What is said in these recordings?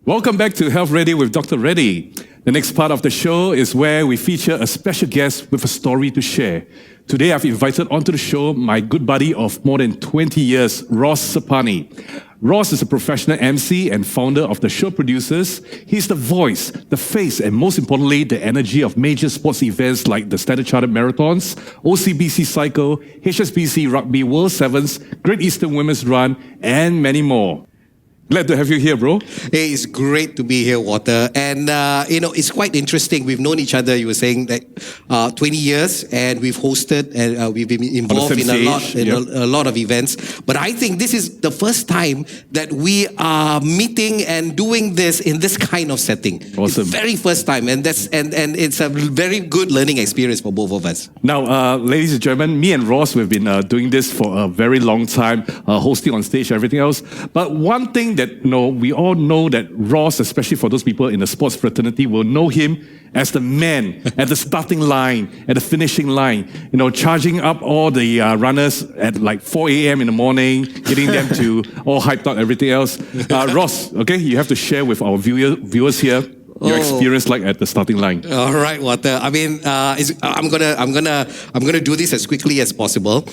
Welcome back to Health Reddy with Dr. Reddy. The next part of the show is where we feature a special guest with a story to share. Today I've invited onto the show my good buddy of more than 20 years, Ross Sarpani. Ross is a professional MC and founder of the show producers. He's the voice, the face, and most importantly, the energy of major sports events like the Standard Chartered Marathons, OCBC Cycle, HSBC Rugby World Sevens, Great Eastern Women's Run, and many more. Glad to have you here, bro. Hey, it's great to be here, Walter. And, it's quite interesting. We've known each other, you were saying, that 20 years, and we've hosted and we've been involved in a lot of events. But I think this is the first time that we are meeting and doing this in this kind of setting. Awesome. It's the very first time, and it's a very good learning experience for both of us. Now, ladies and gentlemen, me and Ross, we've been doing this for a very long time, hosting on stage, everything else. But one thing that we all know that Ross, especially for those people in the sports fraternity, will know him as the man at the starting line, at the finishing line, charging up all the runners at like 4 a.m. in the morning, getting them to all hyped out, everything else. Ross, okay, you have to share with our viewers here your experience like at the starting line. All right, Walter. I mean, I'm gonna do this as quickly as possible.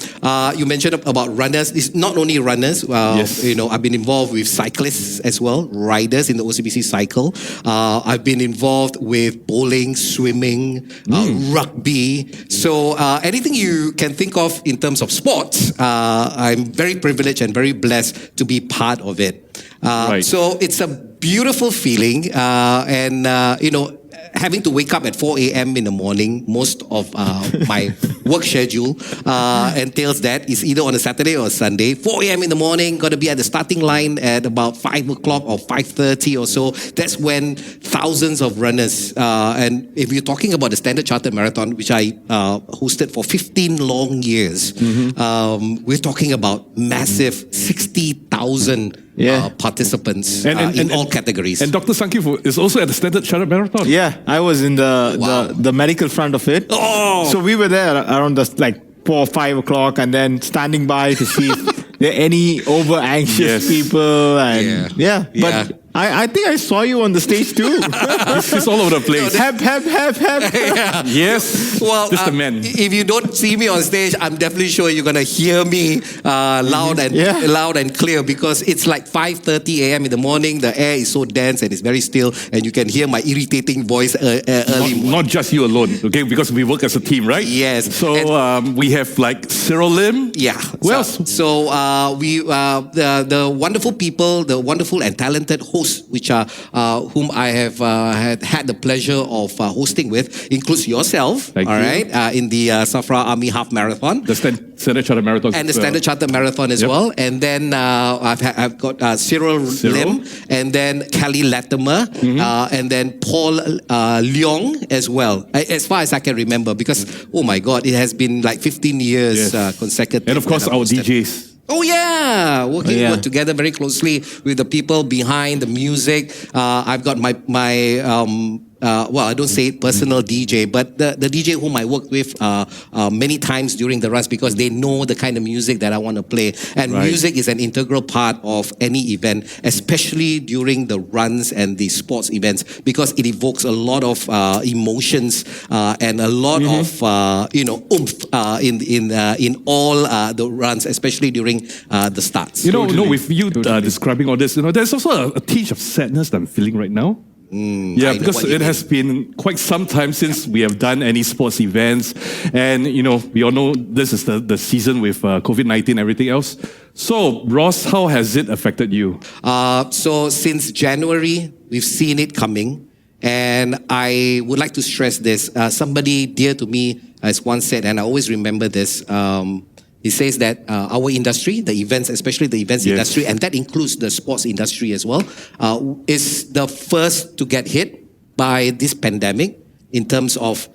You mentioned about runners. It's not only runners. Yes. I've been involved with cyclists as well, riders in the OCBC cycle. I've been involved with bowling, swimming, rugby. So anything you can think of in terms of sports, I'm very privileged and very blessed to be part of it. Right. So it's a beautiful feeling, and having to wake up at 4 a.m. in the morning, most of my work schedule entails that. It's either on a Saturday or a Sunday. 4 a.m. in the morning, got to be at the starting line at about 5 o'clock or 5:30 or so. That's when thousands of runners, and if you're talking about the Standard Chartered Marathon, which I hosted for 15 long years, we're talking about massive 60,000 participants in all categories. And Dr. Sanketh is also at the Standard Chartered Marathon. Yeah, I was in the medical front of it. Oh! So we were there around 4 or 5 o'clock, and then standing by to see if there are any over anxious people. And but I think I saw you on the stage too. It's all over the place. Hep. Yes. Well, just the man. If you don't see me on stage, I'm definitely sure you're gonna hear me loud and clear, because it's like 5:30 a.m. in the morning. The air is so dense and it's very still, and you can hear my irritating voice early. Not just you alone, okay? Because we work as a team, right? Yes. So we have like Cyril Lim. Yeah. Who else? So the wonderful people, the wonderful and talented hosts, which are whom I have had the pleasure of hosting with, includes yourself. Thank you. Right, in the Safra Army Half Marathon, The Standard Chartered Marathon. and the Standard Chartered Marathon as well. And then I've got Cyril Lim, and then Kelly Latimer, and then Paul Leong as well. As far as I can remember, because oh my God, it has been like 15 years consecutive. And of course our DJs. Oh yeah, work together very closely with the people behind the music. I've got my I don't say it personal DJ, but the DJ whom I worked with many times during the runs, because they know the kind of music that I want to play. And music is an integral part of any event, especially during the runs and the sports events, because it evokes a lot of emotions and a lot of oomph in all the runs, especially during the starts. With you describing all this, there's also a tinge of sadness that I'm feeling right now. Because it has been quite some time since we have done any sports events, and we all know this is the season with COVID-19 and everything else. So Ross, how has it affected you? So since January, we've seen it coming, and I would like to stress this. Somebody dear to me has once said, and I always remember this, he says that our industry, the events, especially the events industry, and that includes the sports industry as well, is the first to get hit by this pandemic in terms of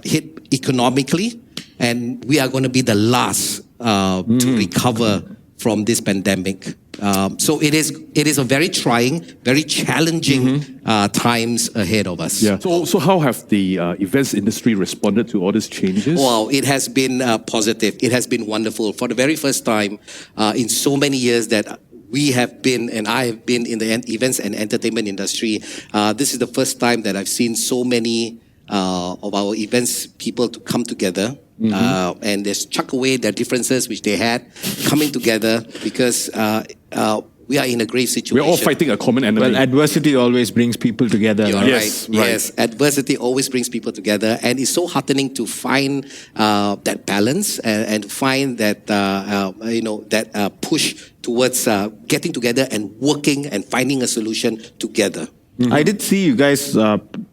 hit economically, and we are going to be the last to recover from this pandemic. So it is a very trying, very challenging times ahead of us. Yeah. So how have the events industry responded to all these changes? Well, it has been positive. It has been wonderful. For the very first time in so many years that we have been, and I have been in the events and entertainment industry. This is the first time that I've seen so many of our events people to come together. And just chuck away their differences which they had, coming together because we are in a grave situation. We're all fighting a common enemy. Well, adversity always brings people together. You're Yes, right. right. Yes, adversity always brings people together, and it's so heartening to find that balance and to find that that push towards getting together and working and finding a solution together. I did see you guys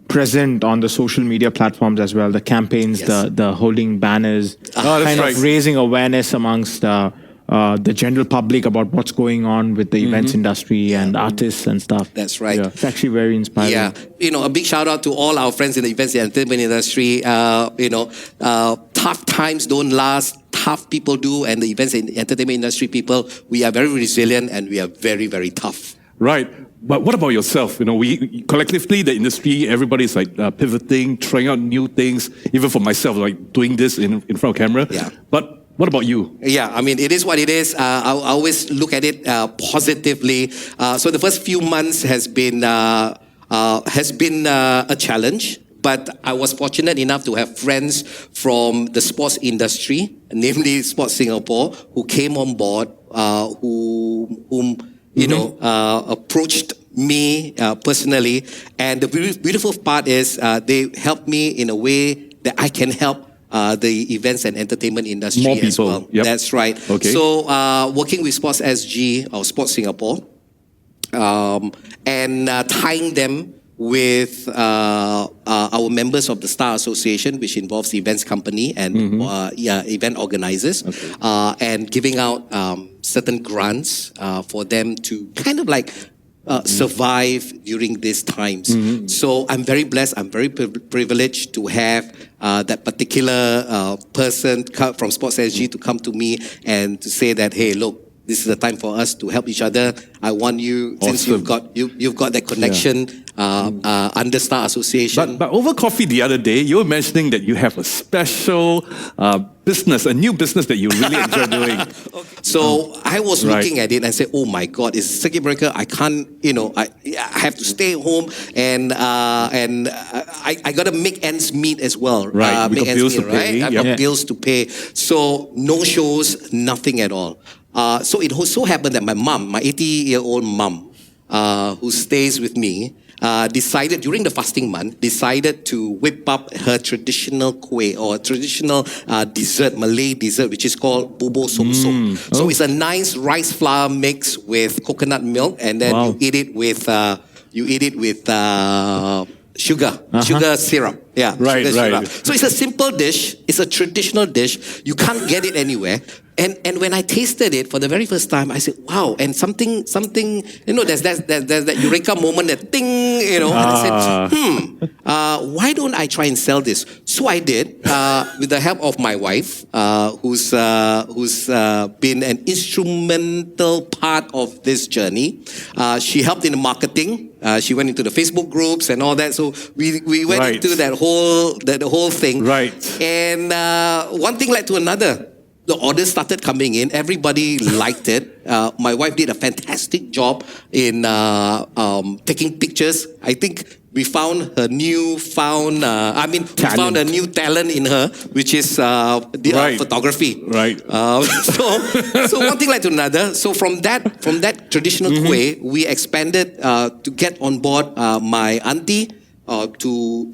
present on the social media platforms as well, the campaigns, Yes. the holding banners, that's kind right. of raising awareness amongst the general public about what's going on with the events industry and artists and stuff. That's right. Yeah. It's actually very inspiring. Yeah, a big shout out to all our friends in the events and entertainment industry. Tough times don't last. Tough people do, and the events and entertainment industry people, we are very resilient and we are very, very tough. Right. But what about yourself? We collectively, the industry, everybody's like pivoting, trying out new things. Even for myself, like doing this in front of camera. Yeah. But what about you? Yeah, I mean, it is what it is. I always look at it positively. So the first few months has been a challenge. But I was fortunate enough to have friends from the sports industry, namely Sports Singapore, who came on board, whom approached me personally. And the beautiful part is they helped me in a way that I can help the events and entertainment industry More as people. well. Yep. That's right. Okay. So working with Sports SG or Sports Singapore and tying them with our members of the Star Association, which involves events company and event organizers, and giving out certain grants for them to kind of like survive during these times. So I'm very blessed, I'm very privileged to have that particular person from Sports SG to come to me and to say that, hey, look, this is the time for us to help each other. I want you, since you've got that connection under Star Association. But over coffee the other day, you were mentioning that you have a special business, a new business that you really enjoy doing. So I was Right. looking at it and said, "Oh my God, it's circuit breaker. I can't, I have to stay home and I got to make ends meet as well. Right, you make got ends bills meet, to pay, right? I've yep. got bills to pay. So no shows, nothing at all. So it so happened that my mom, my 80-year-old mom, who stays with me, decided during the fasting month, decided to whip up her traditional kueh or traditional dessert, Malay dessert, which is called bubur som-som. So it's a nice rice flour mix with coconut milk, and then you eat it with sugar syrup. Yeah, Right, sugar right. syrup. So it's a simple dish. It's a traditional dish. You can't get it anywhere. And when I tasted it for the very first time, I said, wow. And something, there's that eureka moment, that thing, and I said, why don't I try and sell this? So I did, with the help of my wife, who's been an instrumental part of this journey. She helped in the marketing. She went into the Facebook groups and all that. So we went Right. into that whole thing. Right. And one thing led to another. The orders started coming in. Everybody liked it. My wife did a fantastic job in taking pictures. I think we found her we found a new talent in her, which is Right. photography. Right. So one thing led to another. So from that traditional kueh, we expanded to get on board my auntie. To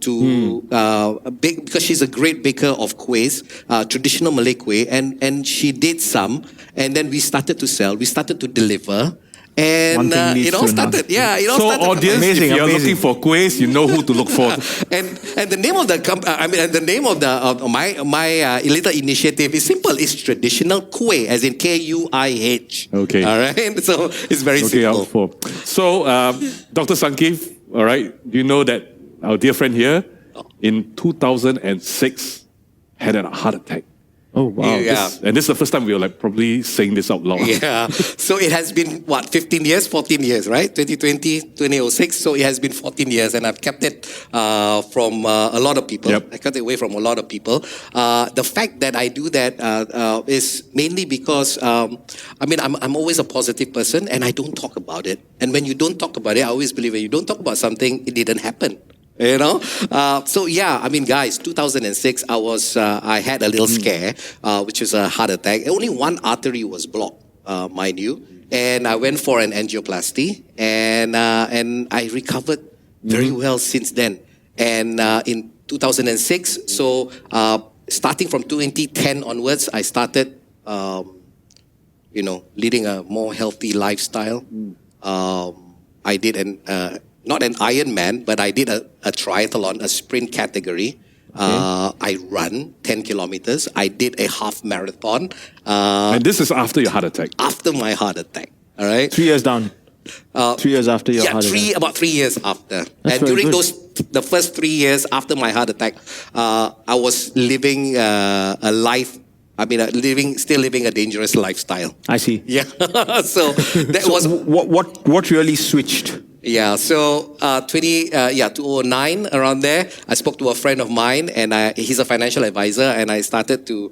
bake, because she's a great baker of kuehs, traditional Malay kueh, and she did some, and then we started to sell, we started to deliver, and it all started. Yeah, it all So started. audience, Amazing, if you're amazing. looking for quiz, you know who to look for. And the name of the name of my little initiative is simple. It's traditional kueh, as in KUIH. Okay. All right. So it's very Okay, simple. out for. So, Dr. Sanketh, all right, do you know that our dear friend here, in 2006, had a heart attack? Oh, wow. Yeah. And this is the first time we were like probably saying this out loud. Yeah. So it has been, 15 years, 14 years, right? 2020, 2006. So it has been 14 years and I've kept it from a lot of people. Yep. I kept it away from a lot of people. The fact that I do that is mainly because, I'm always a positive person and I don't talk about it. And when you don't talk about it, I always believe when you don't talk about something, it didn't happen. Guys, 2006, I had a little scare, which is a heart attack. Only one artery was blocked, mind you. And I went for an angioplasty and I recovered very well since then. And in 2006, so starting from 2010 onwards, I started, leading a more healthy lifestyle. I did not an Ironman, but I did a triathlon, a sprint category. I run 10 kilometers. I did a half marathon. And this is after your heart attack? After my heart attack, all right? 3 years down. 3 years after your heart attack. About 3 years after. That's and during good. the first 3 years after my heart attack, I was living a life, still living a dangerous lifestyle. I see. Yeah. So that was... What really switched? Yeah, so 2009, around there, I spoke to a friend of mine, and he's a financial advisor, and I started to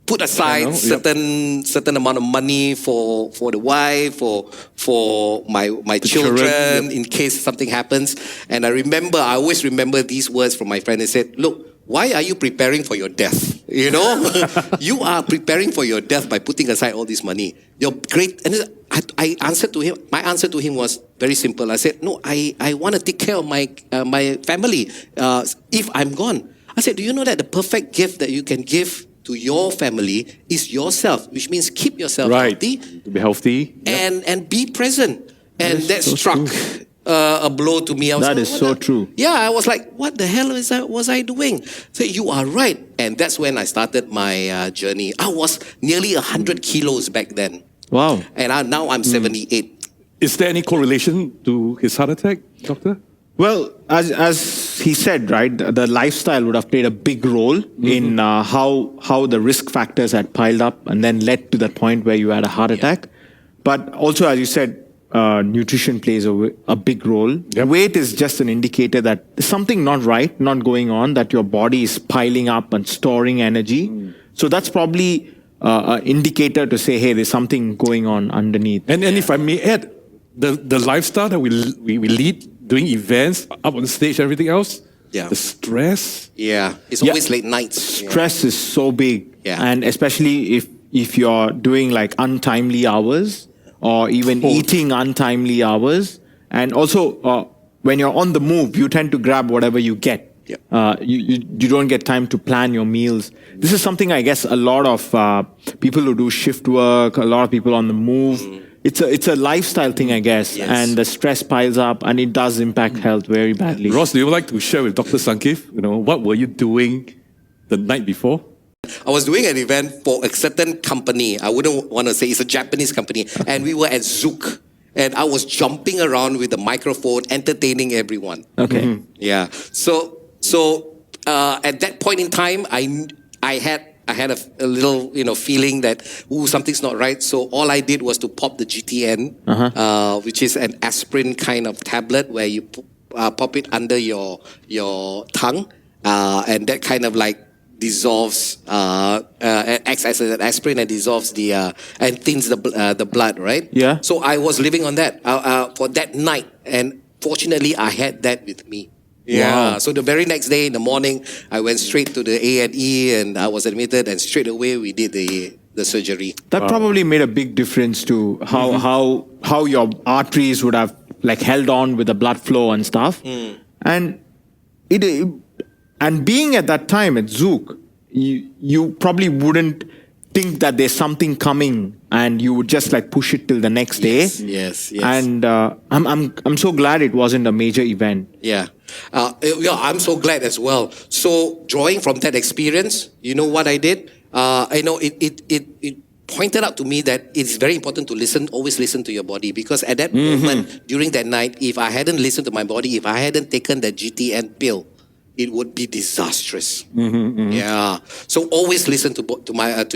put aside certain amount of money for the wife, for my children, in case something happens. And I always remember these words from my friend. He said, "Look, why are you preparing for your death? You are preparing for your death by putting aside all this money. You're great." And I answered to him. My answer to him was very simple. I said, "No, I want to take care of my family if I'm gone." I said, "Do you know that the perfect gift that you can give to your family is yourself, which means keep yourself healthy, to be healthy, and be present." And that struck a blow to me. That is so true. Yeah, I was like, what the hell was I doing? So you are right. And that's when I started my journey. I was nearly 100 kilos back then. Wow. And now I'm 78. Is there any correlation to his heart attack, doctor? Well, as he said, right, the lifestyle would have played a big role in how the risk factors had piled up and then led to that point where you had a heart attack. But also, as you said, nutrition plays a big role. Yep. Weight is just an indicator that there's something not right, not going on, that your body is piling up and storing energy. So that's probably an indicator to say, hey, there's something going on underneath. And if I may add, the lifestyle that we lead, doing events, up on the stage, everything else, the stress. Yeah, it's always late nights. Stress is so big. Yeah. And especially if you're doing like untimely hours or even eating untimely hours. And also, when you're on the move, you tend to grab whatever you get. Yeah. You don't get time to plan your meals. This is something I guess a lot of people who do shift work, a lot of people on the move, it's a lifestyle thing, I guess. Yes. And the stress piles up and it does impact health very badly. Ross, do you like to share with Dr. Sanketh, what were you doing the night before? I was doing an event for a certain company. I wouldn't want to say it's a Japanese company. And we were at Zouk. And I was jumping around with the microphone, entertaining everyone. Okay. Yeah. So at that point in time, I had a little feeling that something's not right. So all I did was to pop the GTN, which is an aspirin kind of tablet where you pop it under your tongue, and that kind of like dissolves, acts as an aspirin and dissolves and thins the blood, right? Yeah. So I was living on that for that night, and fortunately I had that with me. Yeah. Wow. So the very next day in the morning, I went straight to the A&E and I was admitted, and straight away we did the surgery. That probably made a big difference to how your arteries would have like held on with the blood flow and stuff. And and being at that time at Zouk, you probably wouldn't think that there's something coming, and you would just like push it till the next day. Yes. And I'm so glad it wasn't a major event. Yeah. I'm so glad as well. So drawing from that experience, you know what I did? I know it pointed out to me that it's very important to always listen to your body, because at that moment, during that night, if I hadn't listened to my body, if I hadn't taken the GTN pill, it would be disastrous. Yeah. So always listen to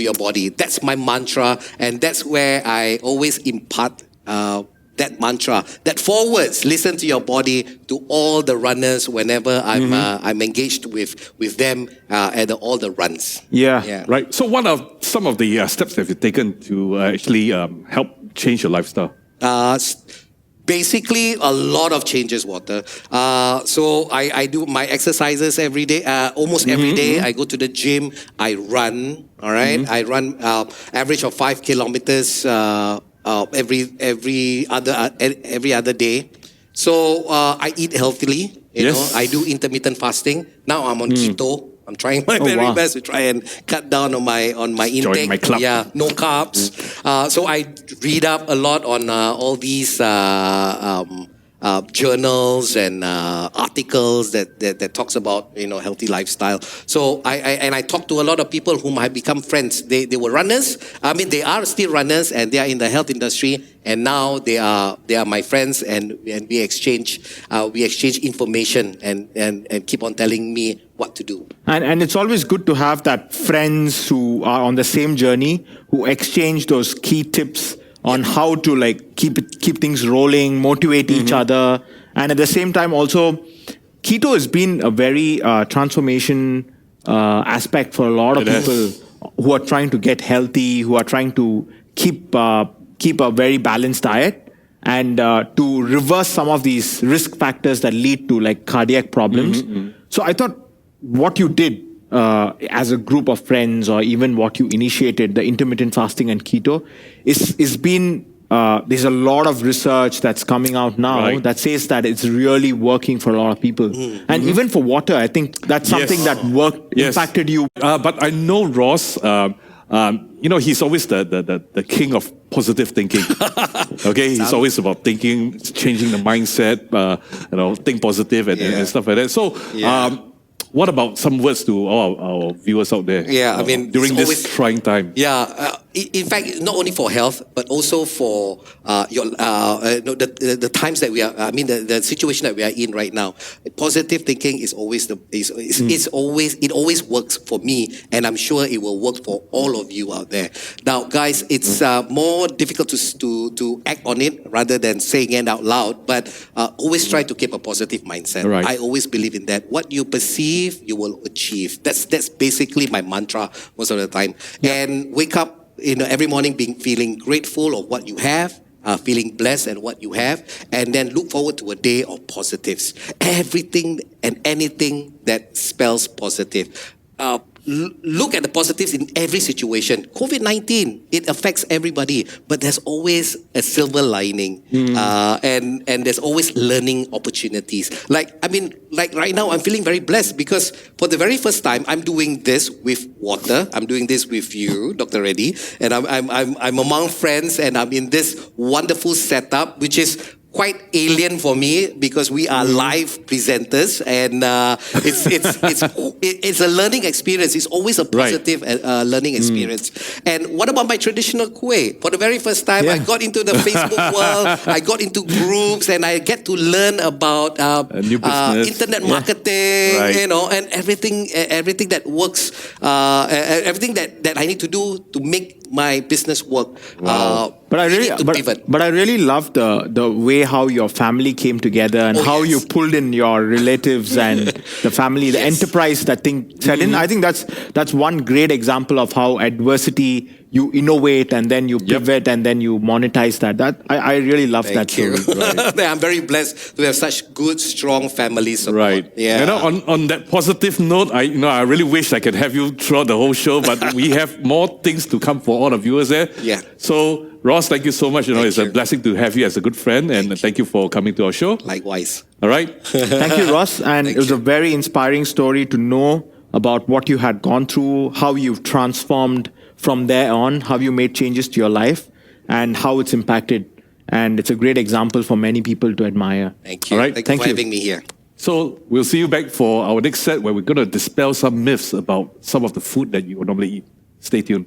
your body. That's my mantra, and that's where I always impart that mantra. That 4 words: listen to your body, to all the runners whenever I'm engaged with them at all the runs. Yeah. Right. So what are some of the steps that you've taken to actually help change your lifestyle? Basically, a lot of changes, Walter. So I do my exercises every day, almost every day. I go to the gym, I run, all right? I run average of 5 kilometers every other day. So I eat healthily, you know. I do intermittent fasting. Now I'm on keto. I'm trying my very best to try and cut down on my intake. Join my club. Yeah, no carbs. So I read up a lot on all these journals and articles that talks about, you know, healthy lifestyle. So I talk to a lot of people whom I become friends. They were runners. I mean, they are still runners, and they are in the health industry. And now they are my friends, and we exchange information and keep on telling me what to do. And it's always good to have that friends who are on the same journey, who exchange those key tips on how to like keep things rolling, motivate each other, and at the same time also, keto has been a very transformation aspect for a lot of people who are trying to get healthy, who are trying to keep a very balanced diet, and to reverse some of these risk factors that lead to like cardiac problems. So I thought what you did as a group of friends, or even what you initiated, the intermittent fasting and keto, is been there's a lot of research that's coming out now that says that it's really working for a lot of people. And even for water, I think that's something that impacted you. But I know Ross, you know, he's always the king of positive thinking. Okay, he's always about thinking, changing the mindset, you know, think positive and stuff like that. So, what about some words to all our viewers out there? Yeah, I mean, during this trying time. Yeah, in fact, not only for health, but also for the times that we are. I mean, the situation that we are in right now. Positive thinking is always it always works for me, and I'm sure it will work for all of you out there. Now, guys, it's more difficult to act on it rather than saying it out loud. But always try to keep a positive mindset. Right. I always believe in that. What you perceive, you will achieve. That's basically my mantra most of the time. And wake up, you know, every morning feeling grateful of what you have, feeling blessed at what you have, and then look forward to a day of positives. Everything and anything that spells positive. Look at the positives in every situation. COVID-19, it affects everybody, but there's always a silver lining, and there's always learning opportunities. Like right now, I'm feeling very blessed because for the very first time, I'm doing this with water. I'm doing this with you, Dr. Reddy, and I'm among friends, and I'm in this wonderful setup, which is quite alien for me because we are live presenters, and it's a learning experience. It's always a positive learning experience. And what about my traditional kueh? For the very first time, I got into the Facebook world. I got into groups, and I get to learn about internet marketing, you know, and everything that works, everything that I need to do to make my business work. But I really love the way how your family came together and how you pulled in your relatives and the family, the enterprise that thing set in. I think that's one great example of how adversity, you innovate and then you pivot and then you monetize that. I really love that story. I'm very blessed to have such good, strong family support. Right. Yeah. You know, on that positive note, I really wish I could have you throughout the whole show, but we have more things to come for all the viewers there. Yeah. So, Ross, thank you so much. You know, it's a blessing to have you as a good friend, and thank you for coming to our show. Likewise. All right. Thank you, Ross. And it was a very inspiring story to know about what you had gone through, how you've transformed from there on, how you made changes to your life, and how it's impacted. And it's a great example for many people to admire. Thank you. All right. Thank you for having me here. So we'll see you back for our next set where we're going to dispel some myths about some of the food that you would normally eat. Stay tuned.